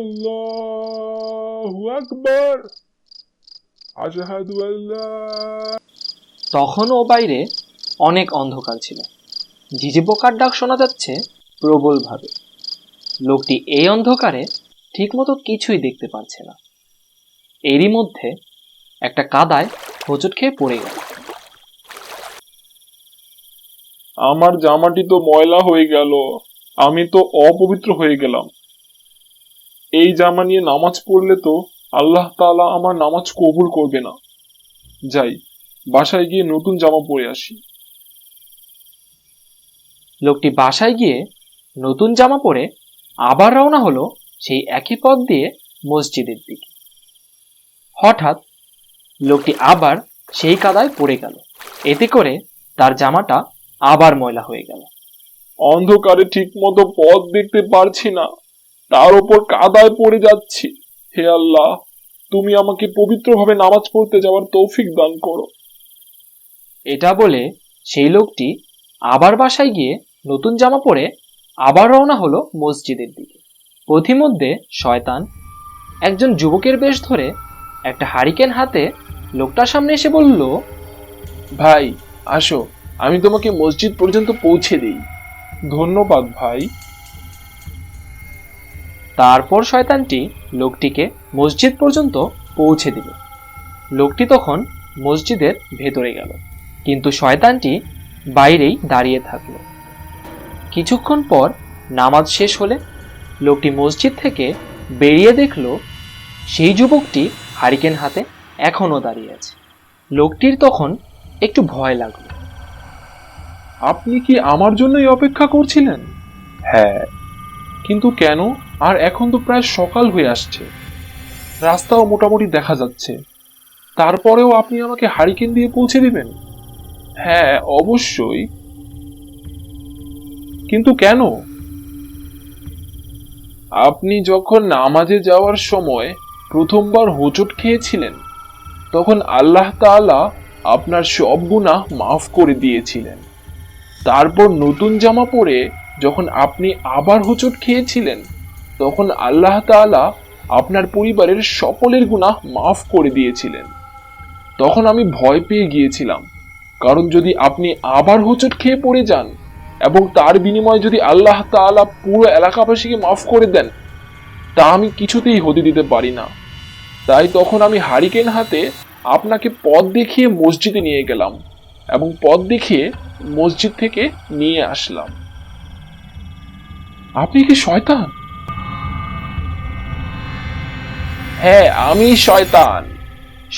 আল্লাহু আকবার। আশহাদু আল্লা। তখনও বাইরে অনেক অন্ধকার ছিল। ঝিঝি পোকার ডাক শোনা যাচ্ছে প্রবলভাবে। লোকটি এই অন্ধকারে ঠিকমতো কিছুই দেখতে পারছে না। এরই মধ্যে একটা কাদায় হোঁচট খেয়ে পড়ে গেল। আমার জামাটি তো ময়লা হয়ে গেল, আমি তো অপবিত্র হয়ে গেলাম। এই জামা নিয়ে নামাজ পড়লে তো আল্লাহ তাআলা আমার নামাজ কবুল করবে না। যাই, বাসায় গিয়ে নতুন জামা পরে আসি। লোকটি বাসায় গিয়ে নতুন জামা পরে আবার রওনা হলো সেই একই পথ দিয়ে মসজিদের দিকে। হঠাৎ লোকটি আবার সেই কাদায় পড়ে গেল। এতে করে তার জামাটা আবার ময়লা হয়ে গেল। অন্ধকারে ঠিক মতো পথ দেখতে পারছি না, তার উপর কাদায় পড়ে যাচ্ছি। হে আল্লাহ, তুমি আমাকে পবিত্রভাবে নামাজ পড়তে যাওয়ার তৌফিক দান করো। এটা বলে সেই লোকটি আবার বাসায় গিয়ে নতুন জামা পরে আবার রওনা হলো মসজিদের দিকে। পথিমধ্যে শয়তান একজন যুবকের বেশ ধরে একটা হারিকেন হাতে লোকটার সামনে এসে বলল, ভাই আসো, আমি তোমাকে মসজিদ পর্যন্ত পৌঁছে দিই। ধন্যবাদ ভাই। তারপর শয়তানটি লোকটিকে মসজিদ পর্যন্ত পৌঁছে দিল। লোকটি তখন মসজিদের ভেতরে গেল, কিন্তু শয়তানটি বাইরেই দাঁড়িয়ে থাকলো। কিছুক্ষণ পর নামাজ শেষ হলে লোকটি মসজিদ থেকে বেরিয়ে দেখলো সেই যুবকটি হারিকেন হাতে এখনো দাঁড়িয়ে আছে। লোকটির তখন একটু ভয় লাগলো। আপনি কি আমার জন্যই অপেক্ষা করছিলেন? হ্যাঁ, কিন্তু কেন? আর এখন তো প্রায় সকাল হয়ে আসছে, রাস্তাও মোটামুটি দেখা যাচ্ছে, তারপরেও আপনি আমাকে হারিকেন দিয়ে পৌঁছে দিবেন? হ্যাঁ অবশ্যই, কিন্তু কেন? আপনি যখন নামাজে যাওয়ার সময় প্রথমবার হোঁচট খেয়েছিলেন, তখন আল্লাহ তাআলা আপনার সব গুনাহ মাফ করে দিয়েছিলেন। তারপর নতুন জামা পরে যখন আপনি আবার হোঁচট খেয়েছিলেন, তখন আল্লাহ তাআলা আপনার পরিবারের সকলের গুনাহ মাফ করে দিয়েছিলেন। তখন আমি ভয় পেয়ে গিয়েছিলাম, কারণ যদি আপনি আবার হোঁচট খেয়ে পড়ে যান এবং তার বিনিময়ে যদি আল্লাহ তাআলা পুরো এলাকাবাসীকে মাফ করে দেন, তা আমি কিছুতেই হতে দিতে পারি না। তাই তখন আমি হারিকেন হাতে আপনাকে পথ দেখিয়ে মসজিদে নিয়ে গেলাম এবং পথ দেখিয়ে মসজিদ থেকে নিয়ে আসলাম। আপনি কি শয়তান? হ্যাঁ, আমি শয়তান।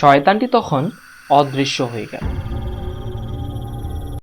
শয়তানটি তখন অদৃশ্য হয়ে গেল।